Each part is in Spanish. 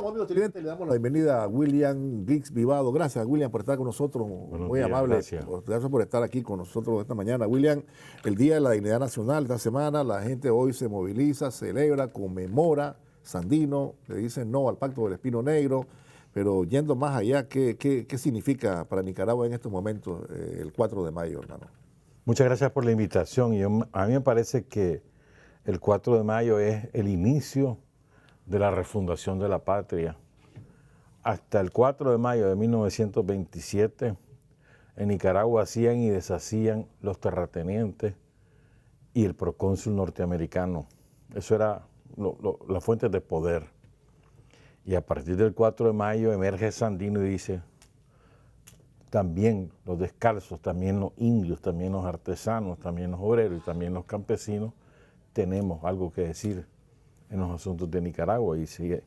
Amigos televidentes, le damos la bienvenida a William Giggs Vivado. Gracias, William, por estar con nosotros. Muy amable. Gracias. Gracias por estar aquí con nosotros esta mañana. William, el Día de la Dignidad Nacional esta semana, la gente hoy se moviliza, celebra, conmemora Sandino, le dicen no al Pacto del Espino Negro, pero yendo más allá, ¿qué significa para Nicaragua en estos momentos el 4 de mayo, hermano? Muchas gracias por la invitación. A mí me parece que el 4 de mayo es el inicio de la refundación de la patria. Hasta el 4 de mayo de 1927, en Nicaragua hacían y deshacían los terratenientes y el procónsul norteamericano. Eso era la fuente de poder. Y a partir del 4 de mayo emerge Sandino y dice, también los descalzos, también los indios, también los artesanos, también los obreros y también los campesinos tenemos algo que decir en los asuntos de Nicaragua. Y sigue,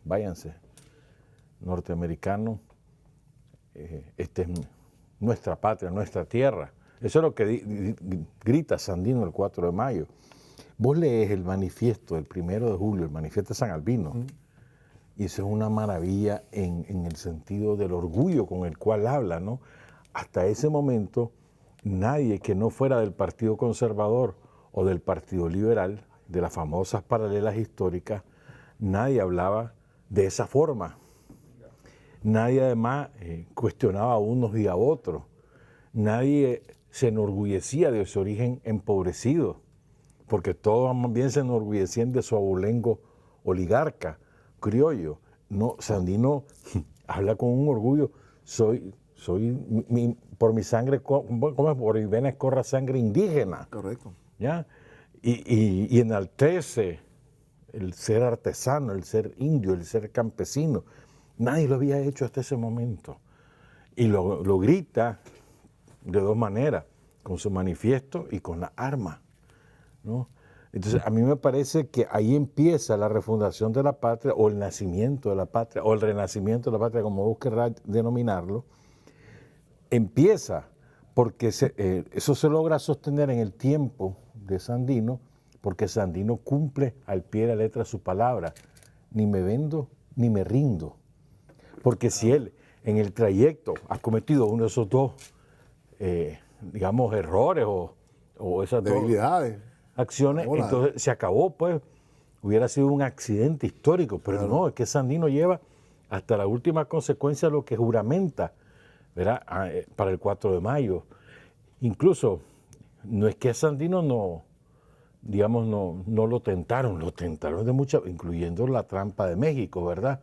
váyanse, norteamericanos, esta es nuestra patria, nuestra tierra. Eso es lo que grita Sandino el 4 de mayo. Vos lees el manifiesto del 1 de julio, el manifiesto de San Albino, y eso es una maravilla en el sentido del orgullo con el cual habla, ¿no? Hasta ese momento, nadie que no fuera del Partido Conservador o del Partido Liberal, de las famosas paralelas históricas, nadie hablaba de esa forma. Nadie además cuestionaba a unos y a otros. Nadie se enorgullecía de su origen empobrecido, porque todos más bien se enorgullecían de su abolengo oligarca, criollo. No, Sandino habla con un orgullo, por mi sangre, por mi venas corra sangre indígena. Correcto. ¿Ya? Y enaltece el ser artesano, el ser indio, el ser campesino. Nadie lo había hecho hasta ese momento. Y lo grita de dos maneras, con su manifiesto y con la arma, ¿no? Entonces, a mí me parece que ahí empieza la refundación de la patria, o el nacimiento de la patria, o el renacimiento de la patria, como vos querrás denominarlo. Empieza porque eso se logra sostener en el tiempo de Sandino, porque Sandino cumple al pie de la letra su palabra: ni me vendo ni me rindo. Porque si él en el trayecto ha cometido uno de esos dos, digamos, errores o esas debilidades, acciones, entonces se acabó, pues, hubiera sido un accidente histórico, pero claro. No, es que Sandino lleva hasta la última consecuencia lo que juramenta, ¿verdad? Para el 4 de mayo. Incluso, no es que a Sandino no lo tentaron de muchas, incluyendo la trampa de México, ¿verdad?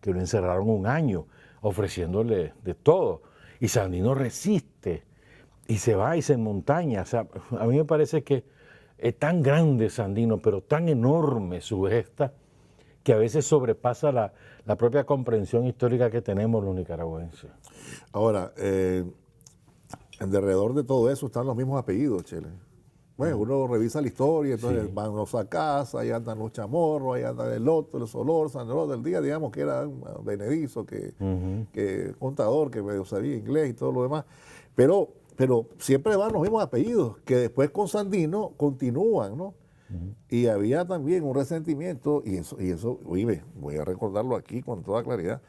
Que lo encerraron un año, ofreciéndole de todo. Y Sandino resiste, y se va y se montaña. O sea, a mí me parece que es tan grande Sandino, pero tan enorme su gesta, que a veces sobrepasa la propia comprensión histórica que tenemos los nicaragüenses. Ahora, alrededor de todo eso están los mismos apellidos, Chele. Bueno, uno revisa la historia, entonces van los a casa, ahí andan los Chamorros, ahí andan el otro, el Solórzano, el otro del día, digamos que era un Benedizo, que contador, que medio sabía inglés y todo lo demás. Pero siempre van los mismos apellidos, que después con Sandino continúan, ¿no? Y había también un resentimiento, y eso, oye, voy a recordarlo aquí con toda claridad.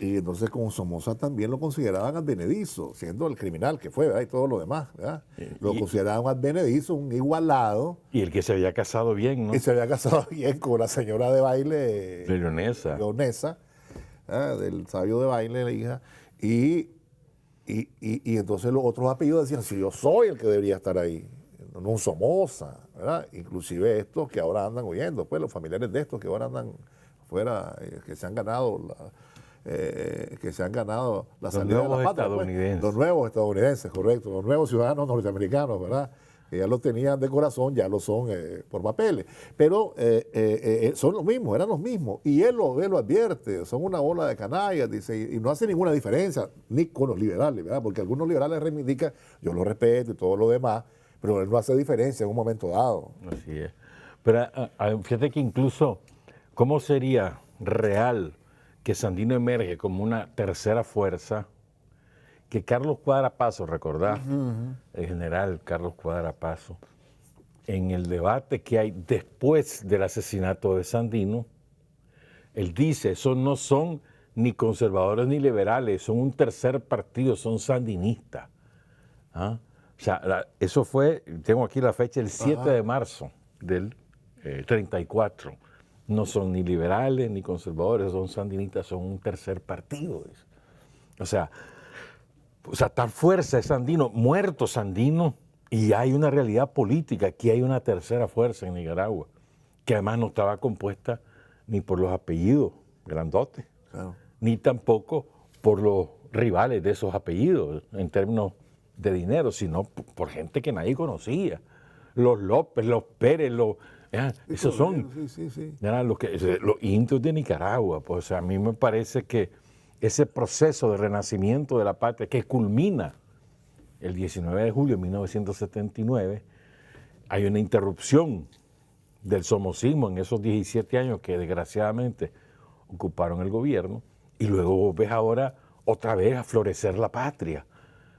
Y entonces con Somoza también lo consideraban advenedizo, siendo el criminal que fue, ¿verdad? Y todo lo demás, ¿verdad? Lo consideraban advenedizo, un igualado. Y el que se había casado bien, ¿no? Y se había casado bien con la señora de baile. Leonesa. Leonesa, del sabio de baile, la hija. Y entonces los otros apellidos decían, si yo soy el que debería estar ahí, no un Somoza, ¿verdad? Inclusive estos que ahora andan huyendo, pues los familiares de estos que ahora andan fuera, que se han ganado la salida de la patria, pues. Los nuevos estadounidenses, correcto, los nuevos ciudadanos norteamericanos, ¿verdad? Que ya los tenían de corazón, ya lo son por papeles. Pero son los mismos, eran los mismos. Y él lo advierte, son una bola de canallas, dice, y no hace ninguna diferencia, ni con los liberales, ¿verdad? Porque algunos liberales reivindican, yo lo respeto y todo lo demás, pero él no hace diferencia en un momento dado. Así es. Pero fíjate que incluso, ¿cómo sería real que Sandino emerge como una tercera fuerza? Que Carlos Cuadra Paso, ¿recordás? El general Carlos Cuadra Paso, en el debate que hay después del asesinato de Sandino, Él dice, esos no son ni conservadores ni liberales, son un tercer partido, son sandinistas. ¿Ah? O sea, eso fue, tengo aquí la fecha, el 7 de marzo del 34. No son ni liberales ni conservadores, son sandinistas, son un tercer partido. O sea, tal fuerza es Sandino, muerto Sandino, y hay una realidad política, aquí hay una tercera fuerza en Nicaragua, que además no estaba compuesta ni por los apellidos grandotes, Claro. ni tampoco por los rivales de esos apellidos en términos de dinero, sino por gente que nadie conocía. Los López, los Pérez, esos son los indios de Nicaragua. Pues a mí me parece que ese proceso de renacimiento de la patria que culmina el 19 de julio de 1979, hay una interrupción del somocismo en esos 17 años que desgraciadamente ocuparon el gobierno, y luego ves ahora otra vez a florecer la patria,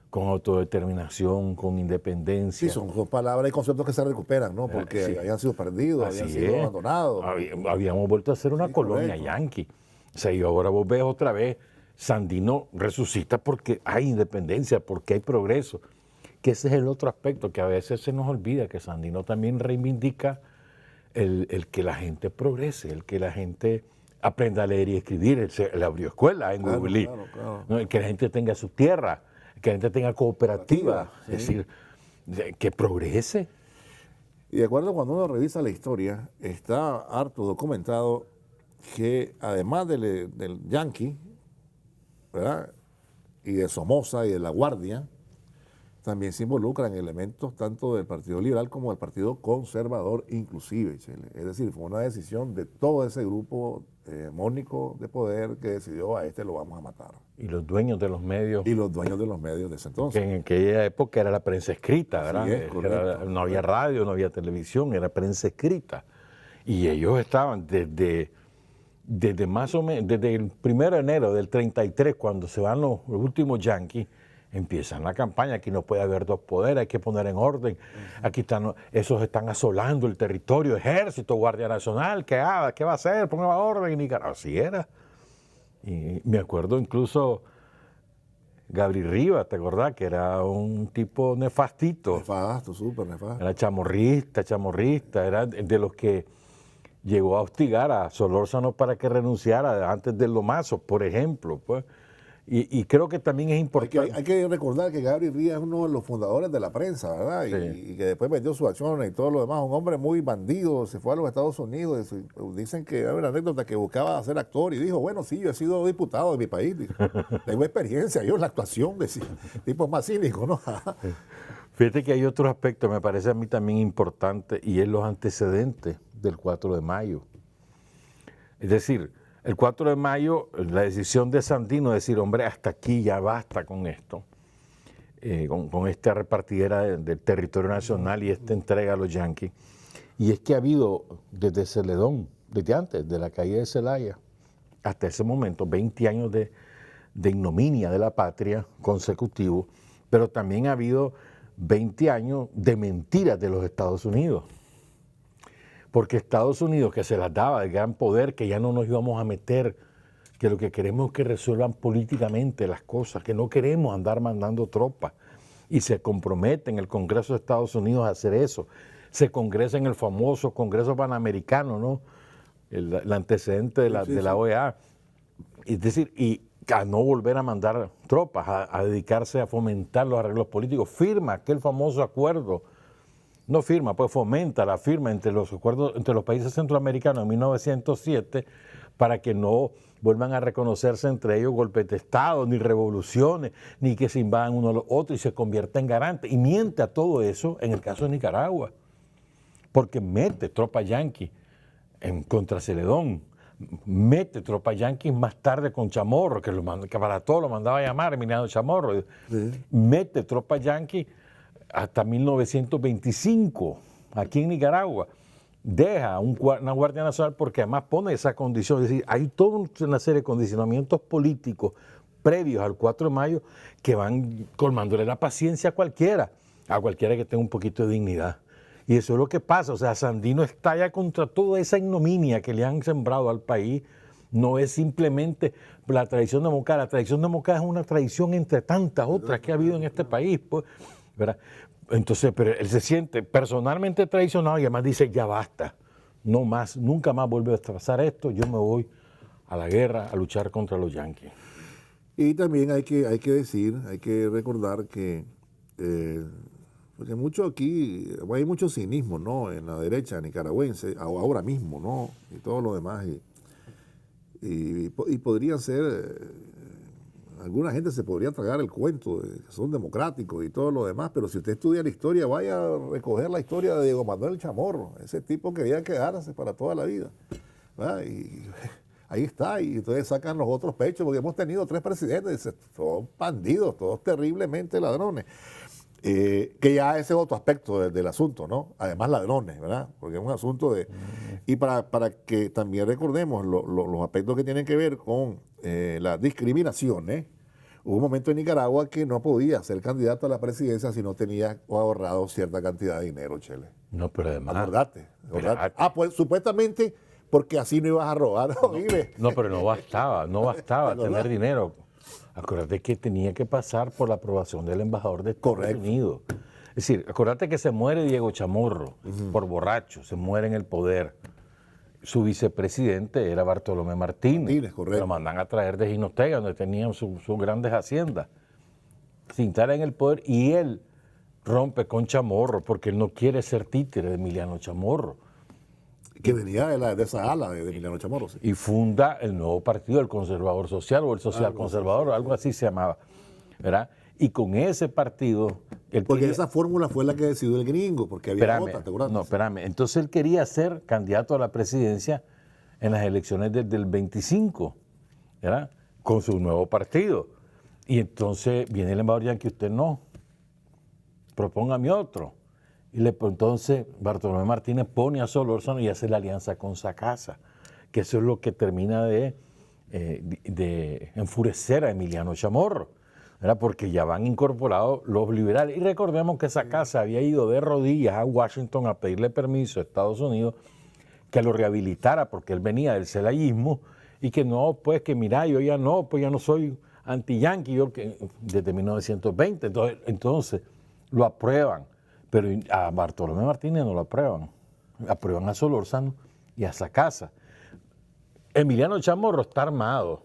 con autodeterminación, con independencia. Sí, son palabras y conceptos que se recuperan, ¿no? Porque sí, habían sido perdidos, habían sido abandonados. Habíamos vuelto a ser una colonia correcto. yanqui. O sea, y ahora vos ves otra vez, Sandino resucita porque hay independencia, porque hay progreso. Que ese es el otro aspecto que a veces se nos olvida, que Sandino también reivindica el que la gente progrese, el que la gente aprenda a leer y escribir. Él abrió escuela en Huibilí, ¿no? El que la gente tenga su tierra, que la gente tenga cooperativa, Sí. es decir, que progrese. Y de acuerdo, cuando uno revisa la historia, está harto documentado que además del Yanqui, ¿verdad?, y de Somoza y de La Guardia, también se involucran elementos tanto del Partido Liberal como del Partido Conservador inclusive, Chele. Es decir, fue una decisión de todo ese grupo hegemónico de poder que decidió a este lo vamos a matar. Y los dueños de los medios. Y los dueños de los medios de ese entonces. Que en aquella época era la prensa escrita, ¿verdad? Sí, no había radio, no había televisión, era prensa escrita. Y ellos estaban desde más o menos, desde el 1 de enero del 33, cuando se van los últimos yanquis, empiezan la campaña. Aquí no puede haber dos poderes, hay que poner en orden. Aquí están, esos están asolando el territorio, ejército, Guardia Nacional, ¿qué va a hacer? Ponga orden en Nicaragua. Así era. Y me acuerdo incluso Gabriel Rivas, ¿te acordás? Que era un tipo nefastito. Nefasto, súper nefasto. Era chamorrista, era de los que llegó a hostigar a Solórzano para que renunciara antes del Lomazo, por ejemplo, pues. Y creo que también es importante. Hay que recordar que Gabriel Rivas es uno de los fundadores de la prensa, ¿verdad? Sí. Y que después vendió sus acciones y todo lo demás. Un hombre muy bandido, se fue a los Estados Unidos. Dicen que hay una anécdota que buscaba ser actor y dijo, bueno, sí, yo he sido diputado de mi país. Tengo experiencia yo en la actuación, decía. Tipo más cínico, ¿no? Fíjate que hay otro aspecto, me parece a mí también importante, y es los antecedentes del 4 de mayo. Es decir, el 4 de mayo, la decisión de Sandino de decir, hombre, hasta aquí ya basta con esto, con esta repartidera del territorio nacional y esta entrega a los yanquis. Y es que ha habido desde Celedón, desde antes de la caída de Celaya, hasta ese momento, 20 años de ignominia de la patria consecutivos, pero también ha habido 20 años de mentiras de los Estados Unidos. Porque Estados Unidos, que se las daba de gran poder, que ya no nos íbamos a meter, que lo que queremos es que resuelvan políticamente las cosas, que no queremos andar mandando tropas. Y se compromete en el Congreso de Estados Unidos a hacer eso. Se congresa en el famoso Congreso Panamericano, ¿no? El antecedente de la OEA. Es decir, y a no volver a mandar tropas, a dedicarse a fomentar los arreglos políticos. Firma aquel famoso acuerdo. No firma, pues fomenta la firma entre los acuerdos entre los países centroamericanos en 1907 para que no vuelvan a reconocerse entre ellos golpes de Estado, ni revoluciones, ni que se invadan uno a los otros y se convierta en garante. Y miente a todo eso en el caso de Nicaragua, porque mete tropas yanquis contra Celedón, mete tropas yanquis más tarde con Chamorro, que para todo lo mandaba a llamar Emiliano Chamorro, mete tropas yanquis hasta 1925, aquí en Nicaragua, deja una Guardia Nacional porque además pone esa condición, es decir, hay toda una serie de condicionamientos políticos previos al 4 de mayo que van colmándole la paciencia a cualquiera que tenga un poquito de dignidad. Y eso es lo que pasa, o sea, Sandino estalla contra toda esa ignominia que le han sembrado al país No es simplemente la tradición de Moncada. La tradición de Moncada es una tradición entre tantas otras que ha habido en este país, pues, ¿verdad? Entonces, pero él se siente personalmente traicionado y además dice, ya basta, no más, nunca más vuelve a pasar esto, yo me voy a la guerra a luchar contra los yanquis. Y también hay que decir, hay que recordar que, porque mucho aquí, hay mucho cinismo, ¿no? En la derecha nicaragüense, ahora mismo, ¿no? Y todo lo demás. Y podrían ser, alguna gente se podría tragar el cuento de que son democráticos y todo lo demás, pero si usted estudia la historia, vaya a recoger la historia de Diego Manuel Chamorro. Ese tipo quería quedarse para toda la vida, ¿verdad? Y ahí está, y entonces sacan los otros pechos, porque hemos tenido 3 presidentes, todos bandidos, todos terriblemente ladrones. Que ya ese es otro aspecto del asunto, ¿no? Además ladrones, ¿verdad? Porque es un asunto de... Y para que también recordemos los aspectos que tienen que ver con la discriminación, ¿eh? Hubo un momento en Nicaragua que no podía ser candidato a la presidencia si no tenía ahorrado cierta cantidad de dinero, Chele. No, pero además... Acordate. Pues supuestamente porque así no ibas a robar, No, pero no bastaba tener dinero. Acuérdate que tenía que pasar por la aprobación del embajador de Estados Unidos. Es decir, acuérdate que se muere Diego Chamorro por borracho, se muere en el poder. Su vicepresidente era Bartolomé Martínez. Correcto. Lo mandan a traer de Jinotega, donde tenían sus grandes haciendas. Sin estar en el poder, y él rompe con Chamorro porque él no quiere ser títere de Emiliano Chamorro. Que venía de esa ala de Emiliano Chamorro. Sí. Y funda el nuevo partido, el Conservador Social o el Social Conservador, algo así se llamaba, ¿verdad? Y con ese partido... Porque esa fórmula fue la que decidió el gringo, porque había otra, ¿te acuerdas? No, espérame. Entonces él quería ser candidato a la presidencia en las elecciones del 25, ¿verdad? Con su nuevo partido. Y entonces viene el embajador yanqui, usted no, propóngame otro. Y entonces Bartolomé Martínez pone a Solórzano y hace la alianza con Sacasa, que eso es lo que termina de enfurecer a Emiliano Chamorro, ¿verdad? Porque ya van incorporados los liberales. Y recordemos que Sacasa había ido de rodillas a Washington a pedirle permiso a Estados Unidos que lo rehabilitara, porque él venía del celayismo y que no, pues que mira, yo ya no, pues ya no soy anti-yanqui, yo desde 1920. Entonces lo aprueban. Pero a Bartolomé Martínez no lo aprueban a Solórzano y a Sacasa. Emiliano Chamorro está armado.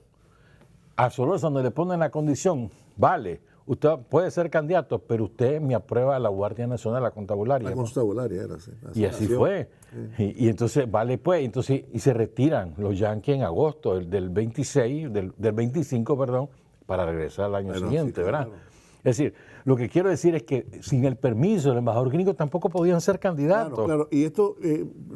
A Solórzano le ponen la condición, vale, usted puede ser candidato, pero usted me aprueba a la Guardia Nacional, la Constabularia. La Constabularia era así. Y así fue. Sí. Y entonces, vale pues, entonces, y se retiran los yanquis en agosto del 26, del 25, perdón, para regresar al año siguiente, sí, ¿verdad? Claro. Es decir, lo que quiero decir es que sin el permiso del embajador gringo tampoco podían ser candidatos. Claro. Y esto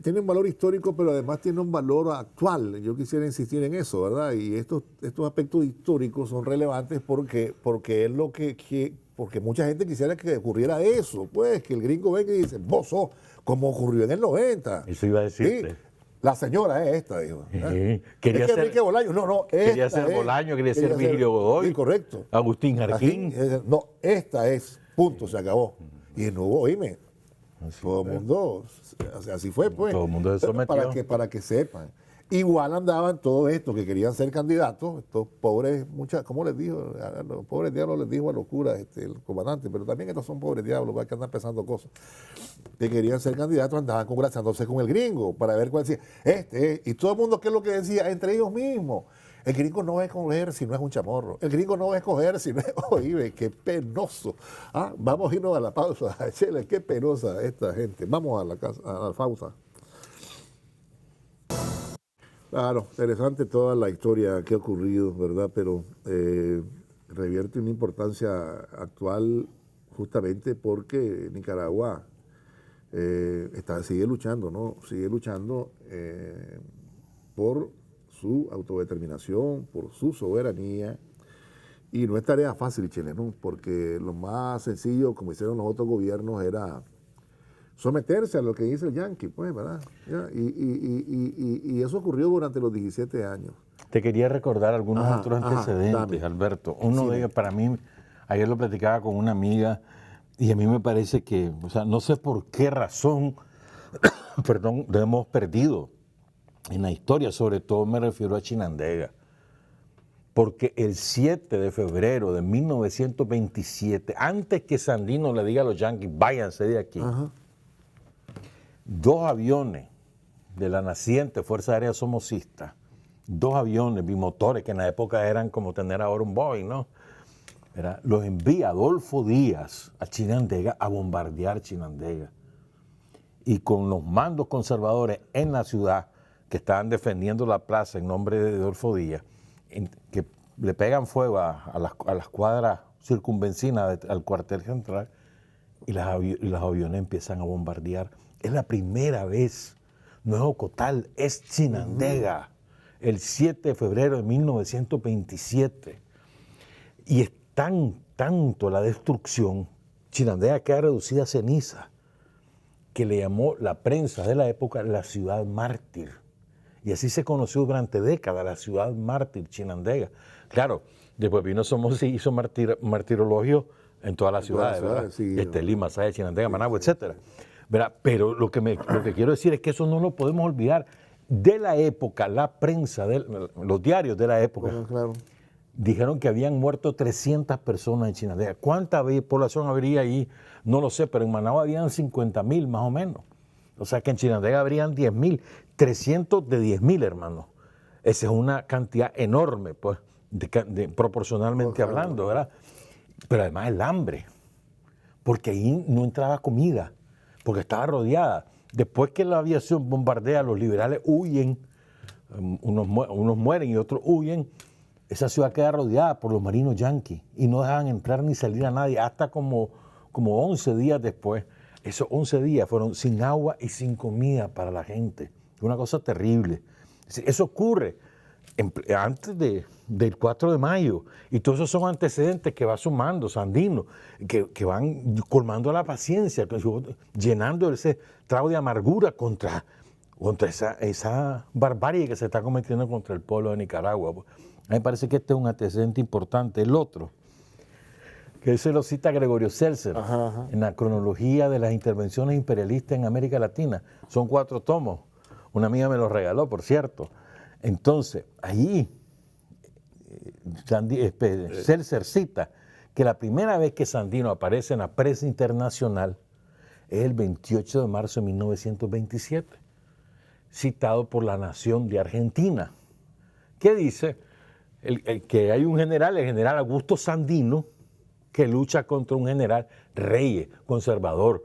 tiene un valor histórico, pero además tiene un valor actual. Yo quisiera insistir en eso, ¿verdad? Y estos aspectos históricos son relevantes porque es lo porque mucha gente quisiera que ocurriera eso, pues, que el gringo venga y dice, vos sos, como ocurrió en el 90. Eso iba a decirte. Sí. La señora es esta, dijo. Quería ser Enrique Bolaño. No, quería ser Bolaño, quería ser Virgilio Godoy. Sí, correcto. Agustín Jarquín. No, esta es, punto, se acabó. Y no hubo, oíme, todo el mundo, así fue, pues. Todo el mundo se sometió. Para que sepan. Igual andaban todos estos que querían ser candidatos, estos pobres, ¿cómo les dijo? A los pobres diablos les dijo a locura el comandante, pero también estos son pobres diablos, que andan pensando cosas. Que querían ser candidatos, andaban congraciándose con el gringo para ver cuál decía. Y todo el mundo, ¿qué es lo que decía? Entre ellos mismos. El gringo no va a escoger si no es un chamorro. El gringo no va a escoger si no es... Oye, qué penoso. Vamos a irnos a la pausa. Chele, qué penosa esta gente. Vamos a la pausa. Claro, interesante toda la historia que ha ocurrido, ¿verdad? Pero revierte una importancia actual justamente porque Nicaragua sigue luchando, ¿no? Sigue luchando por su autodeterminación, por su soberanía. Y no es tarea fácil, Chile, ¿no? Porque lo más sencillo, como hicieron los otros gobiernos, era someterse a lo que dice el yanqui, pues, ¿verdad? Y eso ocurrió durante los 17 años. Te quería recordar algunos otros antecedentes, Alberto. Uno de ellos, para mí, ayer lo platicaba con una amiga, y a mí me parece que, o sea, no sé por qué razón, perdón, lo hemos perdido. en la historia, sobre todo me refiero a Chinandega, porque el 7 de febrero de 1927, antes que Sandino le diga a los yanquis, váyanse de aquí, dos aviones de la naciente Fuerza Aérea Somocista, dos aviones bimotores que en la época eran como tener ahora un Boeing, ¿no? Los envía Adolfo Díaz a Chinandega a bombardear Chinandega. Y con los mandos conservadores en la ciudad que estaban defendiendo la plaza en nombre de Adolfo Díaz, que le pegan fuego a las cuadras circunvencinas al cuartel central y los aviones empiezan a bombardear. Es la primera vez, no es Ocotal, es Chinandega, el 7 de febrero de 1927. Y es tanto la destrucción, Chinandega queda reducida a ceniza, que le llamó la prensa de la época la ciudad mártir. Y así se conoció durante décadas la ciudad mártir, Chinandega. Claro, después vino Somoza y hizo martirologio en todas las ciudades, ¿verdad? Sí, Lima, Saya, Chinandega, Managua, etc. Pero lo que quiero decir es que eso no lo podemos olvidar. De la época, la prensa, los diarios de la época, claro, dijeron que habían muerto 300 personas en Chinandega. ¿Cuánta población habría ahí? No lo sé, pero en Managua habían 50,000 más o menos. O sea que en Chinandega habrían 10,000, 300 de 10,000, hermano. Esa es una cantidad enorme, pues, proporcionalmente hablando, ¿verdad? Pero además el hambre, porque ahí no entraba comida, porque estaba rodeada. Después que la aviación bombardea, los liberales huyen, unos mueren y otros huyen. Esa ciudad queda rodeada por los marinos yanquis y no dejaban entrar ni salir a nadie hasta como 11 días después. Esos 11 días fueron sin agua y sin comida para la gente. Una cosa terrible. Eso ocurre antes del 4 de mayo. Y todos esos son antecedentes que va sumando Sandino, que van colmando la paciencia, llenando ese trago de amargura contra esa barbarie que se está cometiendo contra el pueblo de Nicaragua. A mí me parece que este es un antecedente importante. El otro, que se lo cita Gregorio Seltzer, en la cronología de las intervenciones imperialistas en América Latina. Son 4 tomos. Una amiga me los regaló, por cierto. Entonces, allí Seltzer cita que la primera vez que Sandino aparece en la prensa internacional es el 28 de marzo de 1927, citado por La Nación de Argentina, que dice que hay un general, el general Augusto Sandino, que lucha contra un general Reyes, conservador.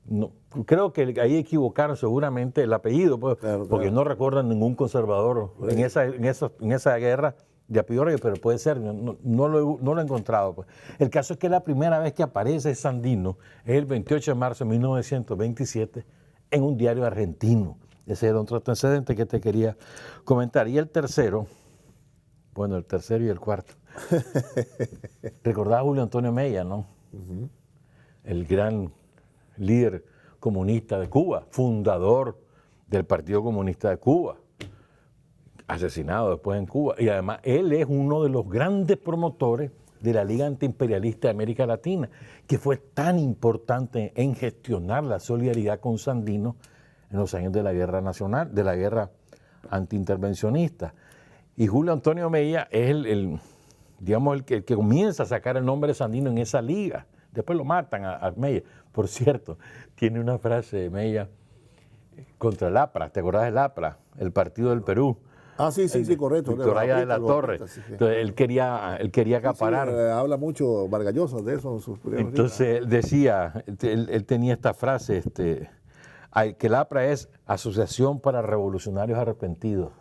No, creo que ahí equivocaron seguramente el apellido, pues, porque no recuerdan ningún conservador en esa guerra de apellido Reyes, pero puede ser, no lo he encontrado. Pues. El caso es que la primera vez que aparece Sandino es el 28 de marzo de 1927 en un diario argentino. Ese era otro antecedente que te quería comentar. Y el tercero, bueno, el tercero y el cuarto. Recordaba a Julio Antonio Mella, ¿no? El gran líder comunista de Cuba, fundador del Partido Comunista de Cuba, asesinado después en Cuba. Y además él es uno de los grandes promotores de la Liga Antiimperialista de América Latina, que fue tan importante en gestionar la solidaridad con Sandino en los años de la guerra nacional, de la guerra antiintervencionista. Y Julio Antonio Mella es el que comienza a sacar el nombre de Sandino en esa liga. Después lo matan a Mella. Por cierto, tiene una frase de Mella contra el APRA. ¿Te acordás del APRA? El Partido del Perú. Sí, correcto. Víctor Aya de la Torre. Entonces, él quería acaparar. Habla mucho Vargas Llosa de eso en sus primeros Entonces, él decía, él tenía esta frase, que el APRA es Asociación para Revolucionarios Arrepentidos.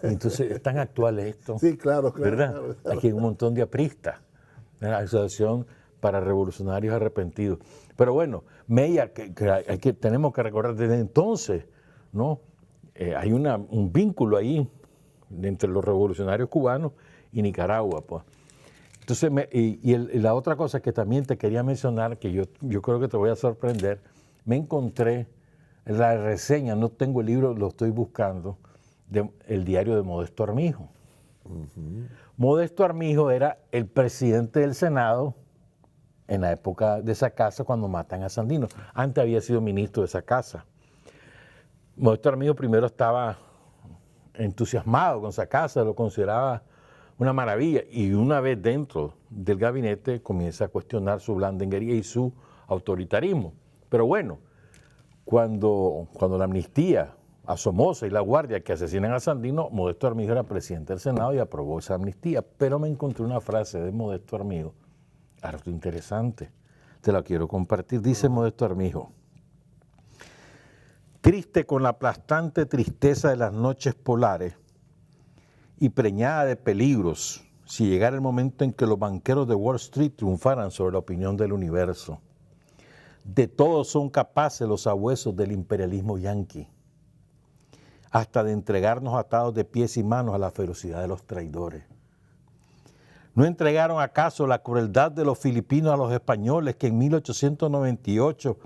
Entonces, es tan actual esto. Sí, claro. ¿Verdad? Claro. Aquí hay un montón de apristas. La Asociación para Revolucionarios Arrepentidos. Pero bueno, Mella, tenemos que recordar desde entonces, ¿no? Hay un vínculo ahí entre los revolucionarios cubanos y Nicaragua, pues. Entonces, la otra cosa que también te quería mencionar, que yo creo que te voy a sorprender, me encontré la reseña, no tengo el libro, lo estoy buscando, del diario de Modesto Armijo. Modesto Armijo era el presidente del Senado en la época de esa casa cuando matan a Sandino. Antes había sido ministro de esa casa. Modesto Armijo primero estaba entusiasmado con esa casa, lo consideraba una maravilla. Y una vez dentro del gabinete comienza a cuestionar su blandenguería y su autoritarismo. Pero bueno, cuando la amnistía a Somoza y la Guardia que asesinan a Sandino, Modesto Armijo era presidente del Senado y aprobó esa amnistía. Pero me encontré una frase de Modesto Armijo, harto interesante, te la quiero compartir. Dice Modesto Armijo: triste con la aplastante tristeza de las noches polares y preñada de peligros, si llegara el momento en que los banqueros de Wall Street triunfaran sobre la opinión del universo. De todo son capaces los sabuesos del imperialismo yanqui, hasta de entregarnos atados de pies y manos a la ferocidad de los traidores. ¿No entregaron acaso la crueldad de los filipinos a los españoles que en 1898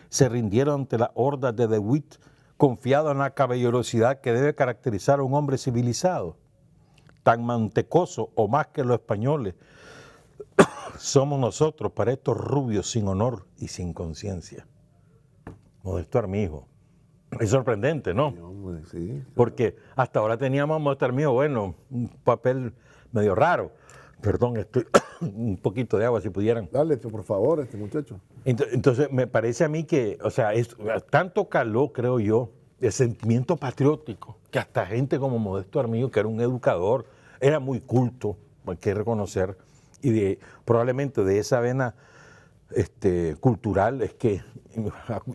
se rindieron ante las hordas de De Witt, confiados en la caballerosidad que debe caracterizar a un hombre civilizado? Tan mantecoso o más que los españoles somos nosotros para estos rubios sin honor y sin conciencia. Modesto Armijo. Es sorprendente, ¿no? Sí, hombre, sí. Porque hasta ahora teníamos a Modesto Armijo, bueno, un papel medio raro. Perdón, estoy un poquito de agua si pudieran. Dale, por favor, muchacho. Entonces, me parece a mí que, o sea, tanto caló, creo yo, el sentimiento patriótico, que hasta gente como Modesto Armijo, que era un educador, era muy culto, hay que reconocer, y probablemente de esa vena cultural es que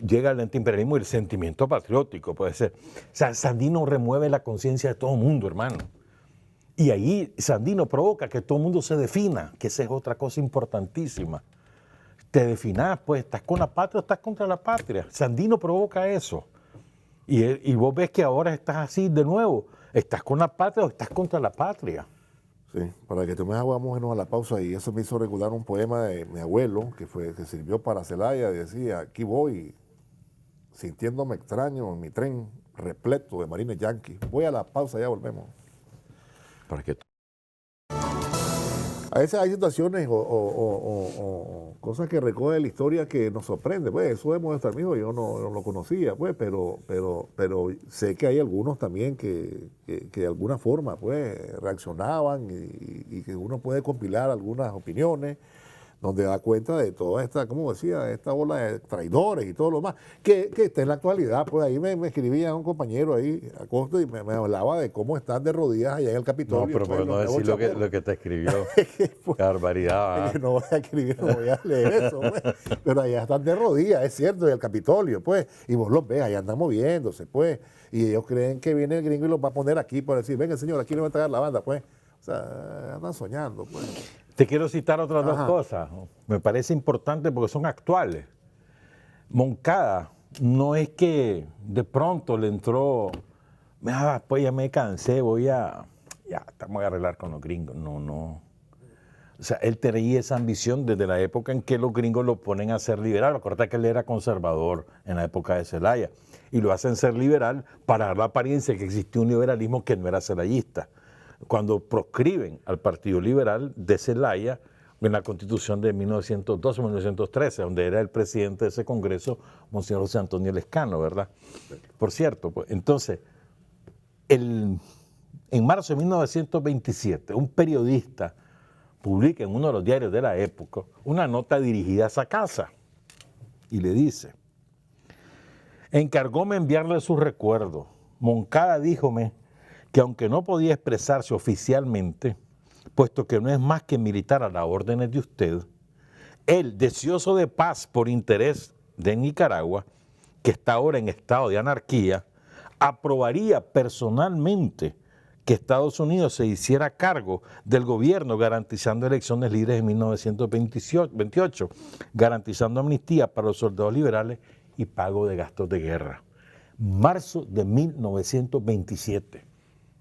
llega el antiimperialismo y el sentimiento patriótico, puede ser. O sea, Sandino remueve la conciencia de todo el mundo, hermano. Y ahí Sandino provoca que todo el mundo se defina, que esa es otra cosa importantísima. Te definás, pues, ¿estás con la patria o estás contra la patria? Sandino provoca eso. Y vos ves que ahora estás así de nuevo. ¿Estás con la patria o estás contra la patria? Sí, para que tomemos agua, vamos a la pausa. Y eso me hizo recordar un poema de mi abuelo, que sirvió para Celaya, y decía: aquí voy, sintiéndome extraño en mi tren repleto de marines yanquis. Voy a la pausa, ya volvemos. ¿Para qué? A veces hay situaciones o cosas que recoge la historia que nos sorprende. Pues eso de Modesto Armijo yo no lo conocía, pues, pero sé que hay algunos también que de alguna forma pues reaccionaban y que uno puede compilar algunas opiniones donde da cuenta de toda esta, como decía, esta ola de traidores y todo lo demás, que está en la actualidad. Pues ahí me escribía un compañero ahí, Acosta, y me hablaba de cómo están de rodillas allá en el Capitolio. No, pero pues, por no decir lo que te escribió. Pues, Qué barbaridad. no voy a escribir, no voy a leer eso, pues. Pero allá están de rodillas, es cierto, en el Capitolio, pues, y vos los ves, allá andan moviéndose, pues, y ellos creen que viene el gringo y los va a poner aquí por decir: venga, señor, aquí le va a entregar la banda, pues. O sea, andan soñando, pues. Te quiero citar otras dos cosas. Me parece importante porque son actuales. Moncada no es que de pronto le entró, pues ya me cansé, ya estamos a arreglar con los gringos. No. O sea, él tenía esa ambición desde la época en que los gringos lo ponen a ser liberal. Acuérdate que él era conservador en la época de Celaya. Y lo hacen ser liberal para dar la apariencia de que existía un liberalismo que no era celayista. Cuando proscriben al Partido Liberal de Celaya en la Constitución de 1912-1913, donde era el presidente de ese Congreso, Monseñor José Antonio Lescano, ¿verdad? Por cierto, pues, entonces, en marzo de 1927, un periodista publica en uno de los diarios de la época una nota dirigida a esa casa y le dice: encargóme enviarle sus recuerdos. Moncada díjome que aunque no podía expresarse oficialmente, puesto que no es más que militar a las órdenes de usted, él, deseoso de paz por interés de Nicaragua, que está ahora en estado de anarquía, aprobaría personalmente que Estados Unidos se hiciera cargo del gobierno garantizando elecciones libres en 1928, garantizando amnistía para los soldados liberales y pago de gastos de guerra. Marzo de 1927.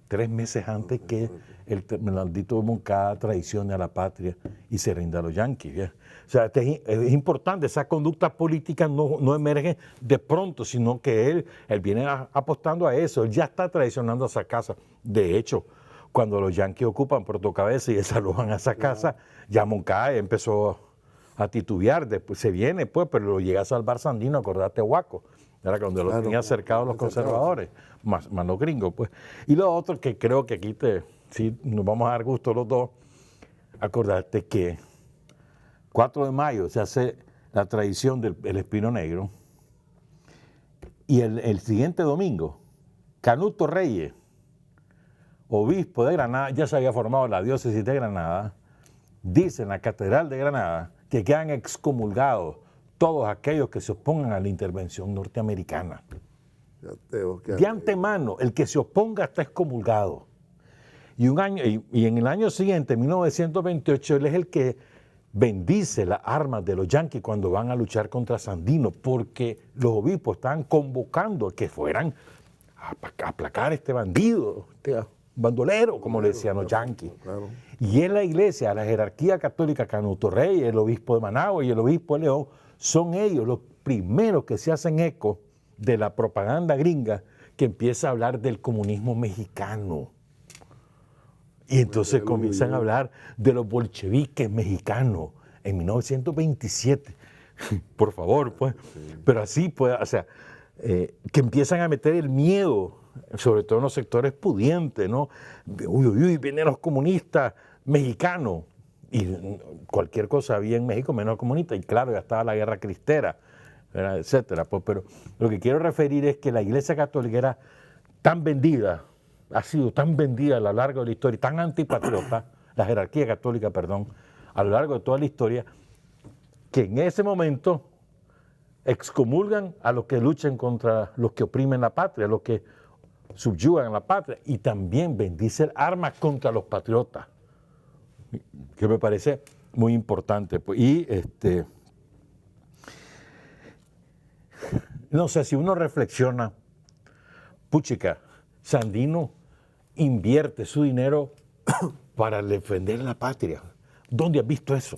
3 meses antes que el maldito Moncada traicione a la patria y se rinda a los yanquis. ¿Ya? O sea, es importante, esa conducta política no emerge de pronto, sino que él viene apostando a eso, él ya está traicionando a esa casa. De hecho, cuando los yanquis ocupan Puerto Cabeza y desalojan a esa casa, ya Moncada empezó a titubear, después se viene, pues, pero lo llega a salvar Sandino, acordate, Huaco. Era cuando lo Claro, tenía cercados los conservadores, más los gringos, pues. Y lo otro que creo que aquí sí, nos vamos a dar gusto los dos, acordarte que 4 de mayo se hace la tradición del Espino Negro y el siguiente domingo, Canuto Reyes, obispo de Granada, ya se había formado la diócesis de Granada, dice en la Catedral de Granada que quedan excomulgados todos aquellos que se opongan a la intervención norteamericana. De antemano, el que se oponga está excomulgado. Y en el año siguiente, 1928, él es el que bendice las armas de los yanquis cuando van a luchar contra Sandino, porque los obispos estaban convocando a que fueran a aplacar a este bandido, este bandolero, como le decían los yanquis. Claro. Y en la iglesia, la jerarquía católica, Canuto Reyes, el obispo de Managua y el obispo de León, son ellos los primeros que se hacen eco de la propaganda gringa que empieza a hablar del comunismo mexicano. Y entonces comienzan a hablar de los bolcheviques mexicanos en 1927. Por favor, pues. Pero así, pues, o sea, que empiezan a meter el miedo, sobre todo en los sectores pudientes, ¿no? Uy, uy, uy, vienen los comunistas mexicanos. Y cualquier cosa había en México menos comunista. Y claro, ya estaba la guerra cristera, ¿verdad? Etcétera. Pues, pero lo que quiero referir es que la Iglesia Católica era tan vendida, ha sido tan vendida a lo largo de la historia, tan antipatriota, la jerarquía católica, perdón, a lo largo de toda la historia, que en ese momento excomulgan a los que luchan contra los que oprimen la patria, los que subyugan la patria, y también bendicen armas contra los patriotas, que me parece muy importante. Pues. Y no sé, si uno reflexiona, puchica, Sandino invierte su dinero para defender la patria. ¿Dónde has visto eso?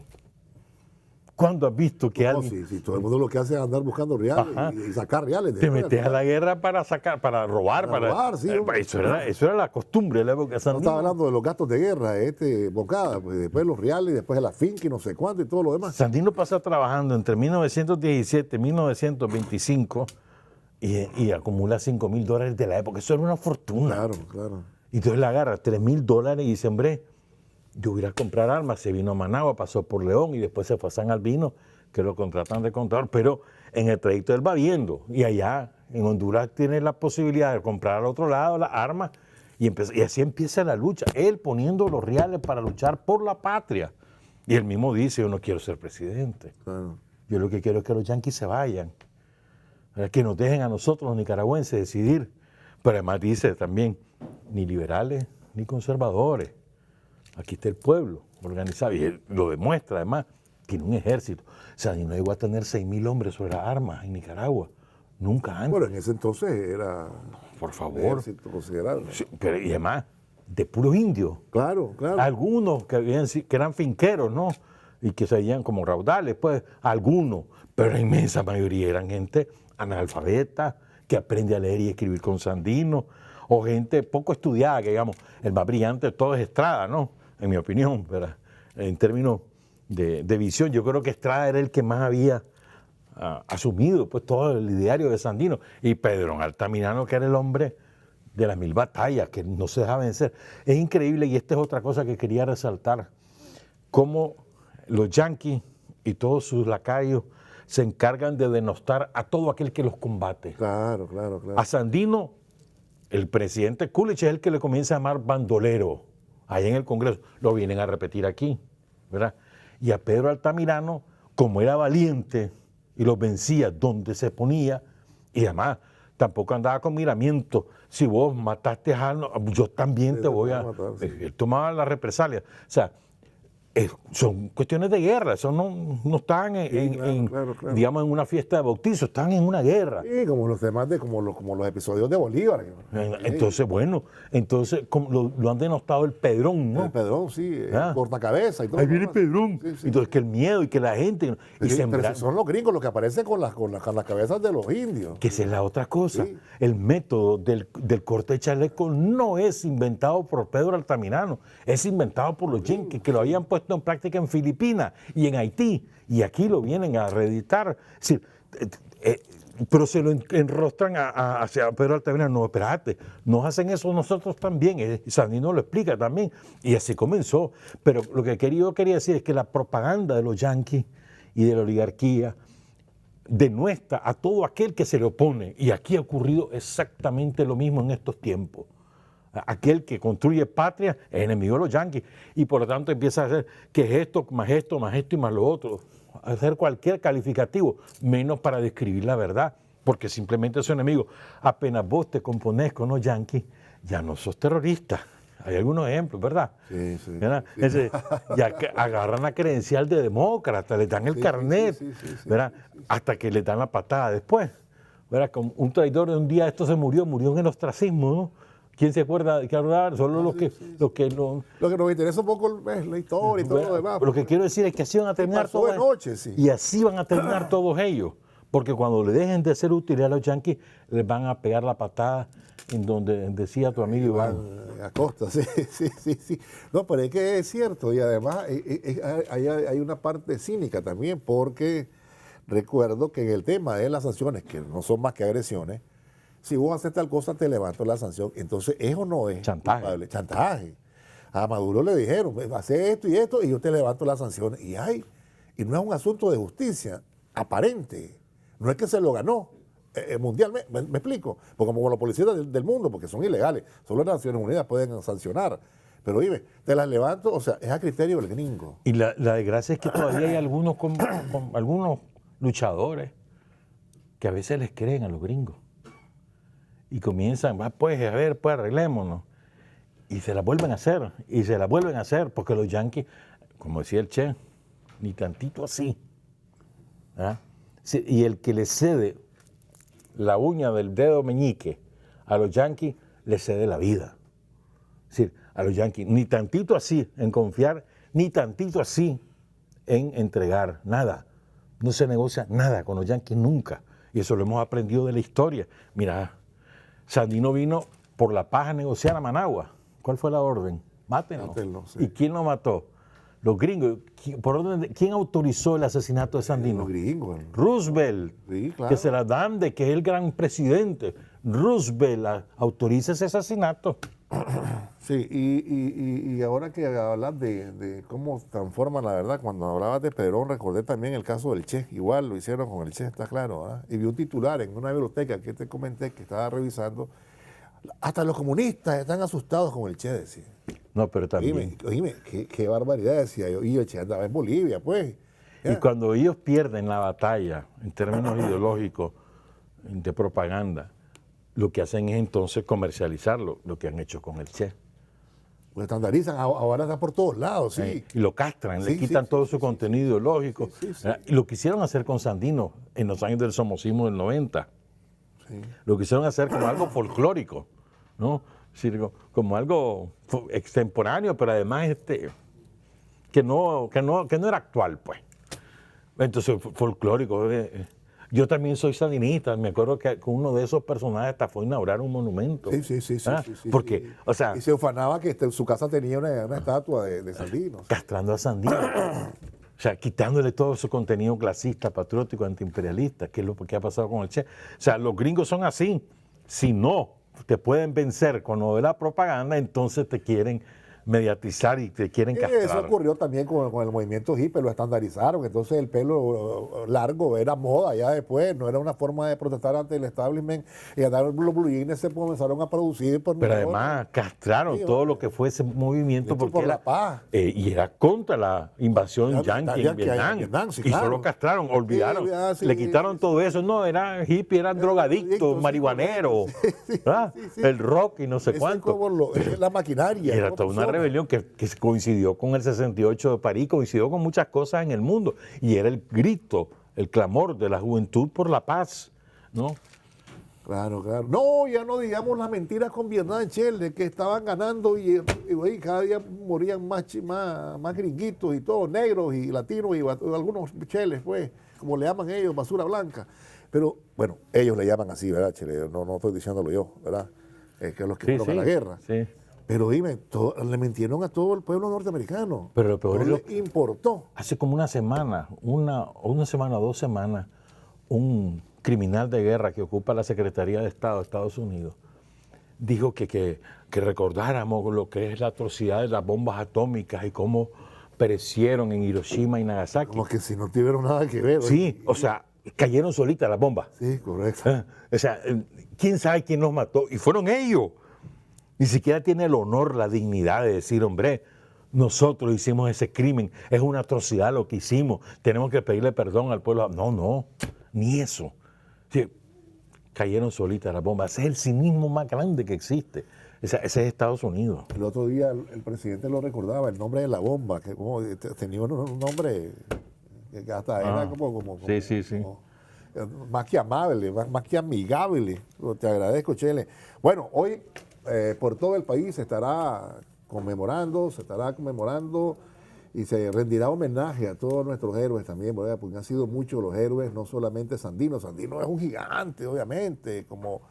¿Cuándo has visto que alguien... Si todo el mundo lo que hace es andar buscando reales y sacar reales. Te metes a la guerra para sacar, para robar. Sí, eso era la costumbre de la época de Sandino. No estaba hablando de los gastos de guerra, Bocada, pues después los reales, después la finca y no sé cuánto y todo lo demás. Sandino pasa trabajando entre 1917 y 1925 y acumula $5,000 de la época. Eso era una fortuna. Claro, claro. Y entonces le agarra $3,000 y dice, hombre, yo voy a ir a comprar armas. Se vino a Managua, pasó por León y después se fue a San Albino, que lo contratan de contador. Pero en el trayecto él va viendo. Y allá en Honduras tiene la posibilidad de comprar al otro lado las armas. Y así empieza la lucha. Él poniendo los reales para luchar por la patria. Y él mismo dice, yo no quiero ser presidente. Claro. Yo lo que quiero es que los yanquis se vayan. Que nos dejen a nosotros los nicaragüenses decidir. Pero además dice también, ni liberales ni conservadores. Aquí está el pueblo organizado. Y él lo demuestra además. Tiene un ejército. O sea, no llegó a tener 6,000 hombres sobre las armas en Nicaragua. Nunca antes. Bueno, en ese entonces era por favor. un ejército considerable. Sí, pero y además, de puros indios. Claro, claro. Algunos que eran finqueros, ¿no? Y que se veían como raudales, pues, algunos. Pero la inmensa mayoría eran gente analfabeta, que aprende a leer y escribir con Sandino, o gente poco estudiada, que digamos, el más brillante de todo es Estrada, ¿no? En mi opinión, ¿verdad? En términos de visión, yo creo que Estrada era el que más había asumido pues todo el ideario de Sandino, y Pedro Altamirano, que era el hombre de las 1000 batallas, que no se deja vencer. Es increíble, y esta es otra cosa que quería resaltar, cómo los yanquis y todos sus lacayos se encargan de denostar a todo aquel que los combate. Claro, claro, claro. A Sandino, el presidente Coolidge es el que le comienza a llamar bandolero, ahí en el Congreso, lo vienen a repetir aquí, ¿verdad? Y a Pedro Altamirano, como era valiente y los vencía donde se ponía, y además tampoco andaba con miramiento. Si vos mataste a Arno, yo también te voy a matar. Sí. Él tomaba la represalia. O sea, son cuestiones de guerra, eso no están claro. digamos, en una fiesta de bautizo, están en una guerra. Sí, como los demás, como los episodios de Bolívar. Entonces, bueno, lo han denostado el Pedrón, ¿no? El Pedrón, sí, el cortacabeza y todo. Ahí viene el Pedrón. Sí. Entonces, que el miedo y que la gente... Pero son los gringos los que aparecen con las cabezas de los indios. Que esa es la otra cosa. Sí. El método del corte de chaleco no es inventado por Pedro Altamirano, es inventado por los yanquis, que lo habían puesto en práctica en Filipinas y en Haití, y aquí lo vienen a reeditar. Es decir, pero se lo enrostran hacia Pedro Altamirano. No, espérate, nos hacen eso nosotros también. Sandino lo explica también. Y así comenzó. Pero lo que yo quería decir es que la propaganda de los yanquis y de la oligarquía denuestra a todo aquel que se le opone. Y aquí ha ocurrido exactamente lo mismo en estos tiempos. Aquel que construye patria es enemigo de los yanquis. Y por lo tanto empieza a hacer que es esto, más esto, más esto y más lo otro. Hacer cualquier calificativo, menos para describir la verdad, porque simplemente es un enemigo. Apenas vos te componés con los yanquis, ya no sos terrorista. Hay algunos ejemplos, ¿verdad? Sí, sí. ¿Verdad? Ya agarran la credencial de demócrata, le dan el carnet, ¿verdad? Hasta que le dan la patada después. ¿Verdad? Como un traidor de un día esto se murió en el ostracismo, ¿no? ¿Quién se acuerda de qué hablar? Solo los que no. Lo que nos interesa un poco es la historia y todo lo demás. Lo que quiero decir es que así van a terminar todos. De noche, sí. Y así van a terminar todos ellos. Porque cuando le dejen de ser útiles a los yanquis, les van a pegar la patada en donde decía tu amigo Iván. Acosta, sí. No, pero es que es cierto. Y además hay una parte cínica también, porque recuerdo que en el tema de las sanciones, que no son más que agresiones, si vos haces tal cosa, te levanto la sanción. Entonces, ¿eso no es chantaje? Chantaje. A Maduro le dijeron, hace esto, y yo te levanto las sanciones. Y no es un asunto de justicia aparente. No es que se lo ganó mundialmente. ¿Me explico? Porque como los policías del mundo, porque son ilegales, solo las Naciones Unidas pueden sancionar. Pero dime, te las levanto, o sea, es a criterio del gringo. Y la desgracia es que todavía hay algunos algunos luchadores que a veces les creen a los gringos. Y comienzan, pues, a ver, pues arreglémonos. Y se la vuelven a hacer, porque los yanquis, como decía el Che, ni tantito así. ¿Ah? Sí, y el que le cede la uña del dedo meñique a los yanquis, le cede la vida. Es decir, a los yanquis, ni tantito así en confiar, ni tantito así en entregar, nada. No se negocia nada con los yanquis nunca. Y eso lo hemos aprendido de la historia. Mira, Sandino vino por la paz a negociar a Managua. ¿Cuál fue la orden? Mátenlo. Sí. ¿Y quién lo mató? Los gringos. ¿Por orden ¿Quién autorizó el asesinato de Sandino? Los gringos. Roosevelt, sí, claro. Que se la dan de que es el gran presidente. Roosevelt autoriza ese asesinato. Sí, y ahora que hablas de cómo transforman la verdad, cuando hablabas de Perón, recordé también el caso del Che. Igual lo hicieron con el Che, está claro. ¿Ah? Y vi un titular en una biblioteca que te comenté que estaba revisando. Hasta los comunistas están asustados con el Che, decía. No, pero también. Oíme, qué barbaridad, decía yo. Y el Che andaba en Bolivia, pues. ¿Ya? Y cuando ellos pierden la batalla, en términos ideológicos, de propaganda, lo que hacen es entonces comercializarlo, lo que han hecho con el Che. Lo estandarizan, ahora está por todos lados, sí. Y lo castran, le quitan todo su contenido ideológico. Y lo quisieron hacer con Sandino en los años del somocismo del 90. Sí. Lo quisieron hacer como algo folclórico, ¿no? Es decir, como algo extemporáneo, pero además que no era actual, pues. Entonces, folclórico. Yo también soy sandinista, me acuerdo que con uno de esos personajes hasta fue a inaugurar un monumento. Sí. Porque, o sea... Y se ufanaba que en su casa tenía una estatua de Sandino. Castrando a Sandino. O sea, quitándole todo su contenido clasista, patriótico, antiimperialista, que es lo que ha pasado con el Che. O sea, los gringos son así. Si no te pueden vencer con lo de la propaganda, entonces te quieren mediatizar y te quieren castrar. Eso ocurrió también con el movimiento hippie, lo estandarizaron, entonces el pelo largo era moda ya después, no era una forma de protestar ante el establishment, y andar los blue jeans se comenzaron a producir por pero además castraron todo lo que fue ese movimiento porque por era, la paz. Y era contra la invasión yanqui en Vietnam, sí, y claro. solo castraron, olvidaron, le quitaron todo eso, no, eran hippies, eran drogadictos, marihuaneros, el rock y no sé cuánto. La maquinaria. Era toda una rebelión que coincidió con el 68 de París, coincidió con muchas cosas en el mundo, y era el grito, el clamor de la juventud por la paz, ¿no? Claro. No, ya no digamos las mentiras con Vietnam, Chile, que estaban ganando y cada día morían más gringuitos y todos, negros y latinos y algunos cheles, pues, como le llaman ellos, basura blanca. Pero, bueno, ellos le llaman así, ¿verdad, Chile? No estoy diciéndolo yo, ¿verdad? Que los que fueron a la guerra. Sí. Pero dime, le mintieron a todo el pueblo norteamericano. Pero lo peor es lo que importó. Hace como una semana o 2 semanas, un criminal de guerra que ocupa la Secretaría de Estado de Estados Unidos, dijo que recordáramos lo que es la atrocidad de las bombas atómicas y cómo perecieron en Hiroshima y Nagasaki. Como que si no tuvieron nada que ver. Sí, o sea, cayeron solitas las bombas. Sí, correcto. O sea, ¿quién sabe quién los mató? Y fueron ellos. Ni siquiera tiene el honor, la dignidad de decir, hombre, nosotros hicimos ese crimen, es una atrocidad lo que hicimos, tenemos que pedirle perdón al pueblo. No, ni eso. Sí, cayeron solitas las bombas. Ese es el cinismo más grande que existe. Ese es Estados Unidos. El otro día el presidente lo recordaba, el nombre de la bomba, que como tenía un nombre que hasta era como Sí. más que amable, más que amigable. Te agradezco, Chele. Bueno, hoy por todo el país se estará conmemorando y se rendirá homenaje a todos nuestros héroes también, ¿verdad? Porque han sido muchos los héroes, no solamente Sandino. Sandino es un gigante, obviamente, como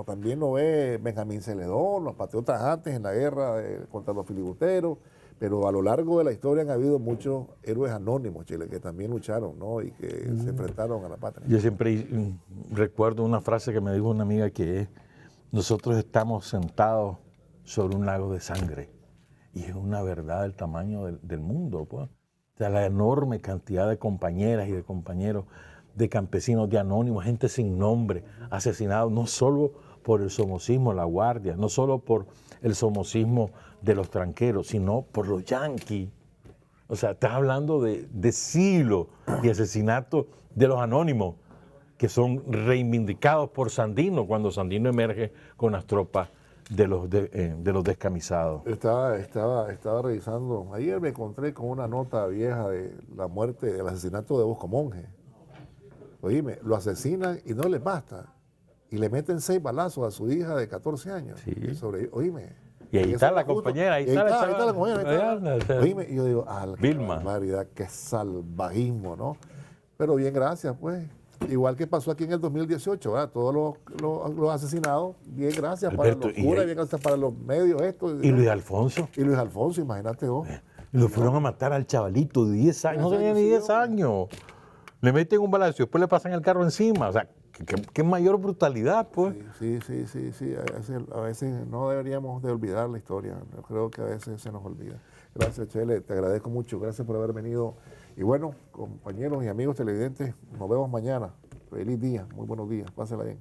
también lo ve Benjamín Celedón, los patriotas antes en la guerra contra los filibusteros, pero a lo largo de la historia han habido muchos héroes anónimos, Chile, que también lucharon, ¿no? Y que se enfrentaron a la patria. Yo siempre recuerdo una frase que me dijo una amiga que es, nosotros estamos sentados sobre un lago de sangre, y es una verdad del tamaño del mundo, pues. O sea, la enorme cantidad de compañeras y de compañeros, de campesinos, de anónimos, gente sin nombre, asesinados, no solo por el somocismo, la guardia, no solo por el somocismo de los tranqueros, sino por los yanquis. O sea, estás hablando de siglos de asesinatos de los anónimos, que son reivindicados por Sandino, cuando Sandino emerge con las tropas de los descamisados. Estaba revisando, ayer me encontré con una nota vieja de la muerte, del asesinato de Bosco Monje. Oíme, lo asesinan y no les basta. Y le meten 6 balazos a su hija de 14 años. Sí. Oíme. Y ahí está la compañera, ahí está la compañera. Oíme, y yo digo, Vilma. barbaridad, qué salvajismo, ¿no? Pero bien, gracias, pues. Igual que pasó aquí en el 2018, ¿verdad? Todos los asesinados, bien, gracias Alberto, para los curas, bien, gracias para los medios, esto. ¿Y Luis Alfonso? Y Luis Alfonso, imagínate vos. Lo fueron a matar al chavalito de 10 años, no tenía ni 10 años. Le meten un balazo y después le pasan el carro encima. O sea, qué mayor brutalidad, pues. Sí. A veces no deberíamos de olvidar la historia. Yo creo que a veces se nos olvida. Gracias, Chele. Te agradezco mucho. Gracias por haber venido. Y bueno, compañeros y amigos televidentes, nos vemos mañana. Feliz día. Muy buenos días. Pásela bien.